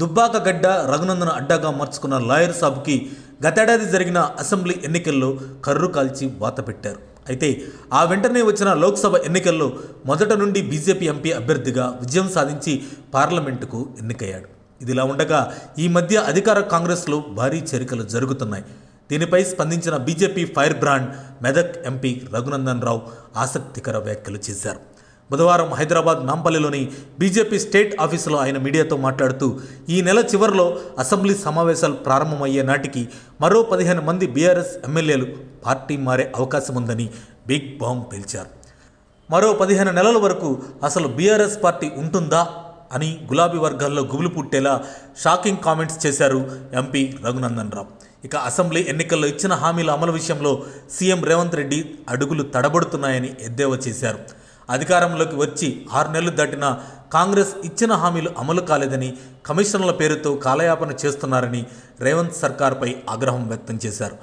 దుబ్బాకగడ్డ రఘునందన్ అడ్డాగా మార్చుకున్న లాయర్ సాబుకి గతేడాది జరిగిన అసెంబ్లీ ఎన్నికల్లో కర్రు కాల్చి వాత పెట్టారు. అయితే ఆ వెంటనే వచ్చిన లోక్సభ ఎన్నికల్లో మొదట నుండి బీజేపీ ఎంపీ అభ్యర్థిగా విజయం సాధించి పార్లమెంటుకు ఎన్నికయ్యాడు. ఇదిలా ఉండగా ఈ మధ్య అధికార కాంగ్రెస్లో భారీ చేరికలు జరుగుతున్నాయి. దీనిపై స్పందించిన BJP fire brand Medak MP Raghunandan Rao ఆసక్తికర వ్యాఖ్యలు చేశారు. బుధవారం హైదరాబాద్ నాంపల్లిలోని బీజేపీ స్టేట్ ఆఫీసులో ఆయన మీడియాతో మాట్లాడుతూ ఈ నెల చివరిలో అసెంబ్లీ సమావేశాలు ప్రారంభమయ్యే నాటికి మరో 15 మంది బీఆర్ఎస్ ఎమ్మెల్యేలు పార్టీ మారే అవకాశం ఉందని బిగ్ బాంబ్ పేల్చారు. మరో 15 నెలల వరకు అసలు బీఆర్ఎస్ పార్టీ ఉంటుందా అని గులాబీ వర్గాల్లో గుబులు పుట్టేలా షాకింగ్ కామెంట్స్ చేశారు ఎంపీ రఘునందన్ రావు. ఇక అసెంబ్లీ ఎన్నికల్లో ఇచ్చిన హామీల అమలు విషయంలో సీఎం రేవంత్ రెడ్డి అడుగులు తడబడుతున్నాయని ఎద్దేవా చేశారు. అధికారంలోకి వచ్చి 6 నెలలు దాటినా కాంగ్రెస్ ఇచ్చిన హామీలు అమలు కాలేదని, కమిషన్ల పేరుతో కాలయాపన చేస్తున్నారని రేవంత్ సర్కార్పై ఆగ్రహం వ్యక్తం చేశారు.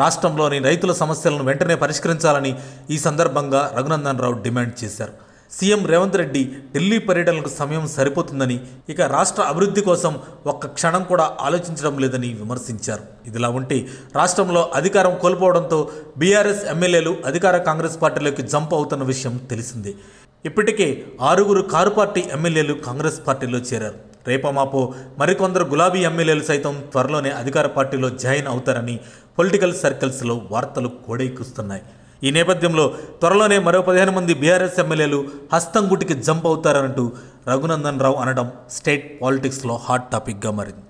రాష్ట్రంలోని రైతుల సమస్యలను వెంటనే పరిష్కరించాలని ఈ సందర్భంగా రఘునందన్ రావు డిమాండ్ చేశారు. సీఎం రేవంత్ రెడ్డి ఢిల్లీ పర్యటనకు సమయం సరిపోతుందని, ఇక రాష్ట్ర అభివృద్ధి కోసం ఒక్క క్షణం కూడా ఆలోచించడం లేదని విమర్శించారు. ఇదిలా ఉంటే రాష్ట్రంలో అధికారం కోల్పోవడంతో బీఆర్ఎస్ ఎమ్మెల్యేలు అధికార కాంగ్రెస్ పార్టీలోకి జంప్ అవుతున్న విషయం తెలిసిందే. ఇప్పటికే 6 కారు పార్టీ ఎమ్మెల్యేలు కాంగ్రెస్ పార్టీలో చేరారు. రేపమాపో మరికొందరు గులాబీ ఎమ్మెల్యేలు సైతం త్వరలోనే అధికార పార్టీలో జాయిన్ అవుతారని పొలిటికల్ సర్కిల్స్లో వార్తలు కోడైకుస్తున్నాయి. ఈ నేపథ్యంలో త్వరలోనే మరో 15 మంది బీఆర్ఎస్ ఎమ్మెల్యేలు హస్తంగుటికి జంప్ అవుతారంటూ రఘునందన్ రావు అనడం స్టేట్ పాలిటిక్స్లో హాట్ టాపిక్గా మారింది.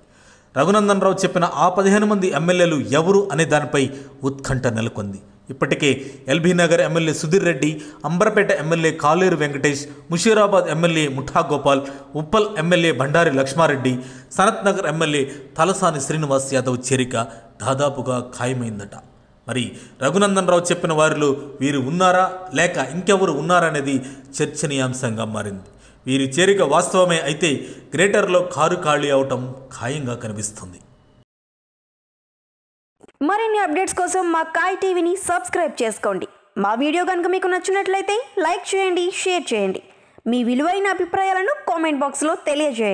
రఘునందన్ రావు చెప్పిన ఆ 15 మంది ఎమ్మెల్యేలు ఎవరు అనే దానిపై ఉత్కంఠ నెలకొంది. ఇప్పటికే LB Nagar MLA Sudheer Reddy, Amberpet MLA కాలేరు వెంకటేష్, ముషీరాబాద్ ఎమ్మెల్యే ముఠా గోపాల్, ఉప్పల్ ఎమ్మెల్యే బండారి లక్ష్మారెడ్డి, సనత్ నగర్ ఎమ్మెల్యే తలసాని శ్రీనివాస్ యాదవ్ చేరిక దాదాపుగా ఖాయమైందట. మరి రఘునందన్ రావు చెప్పిన వారిలో వీరు ఉన్నారా లేక ఇంకెవరు ఉన్నారనేది చర్చనీయాంశంగా మారింది. వీరి చేరిక వాస్తవమే అయితే గ్రేటర్లో కారు ఖాళీ అవటం ఖాయంగా కనిపిస్తుంది. మరిన్ని అప్డేట్స్ కోసం మా కాయ్ టీవీని సబ్స్క్రైబ్ చేసుకోండి. మా వీడియో కనుక మీకు నచ్చినట్లయితే లైక్ చేయండి, షేర్ చేయండి. మీ విలువైన అభిప్రాయాలను కామెంట్ బాక్స్లో తెలియజేయండి.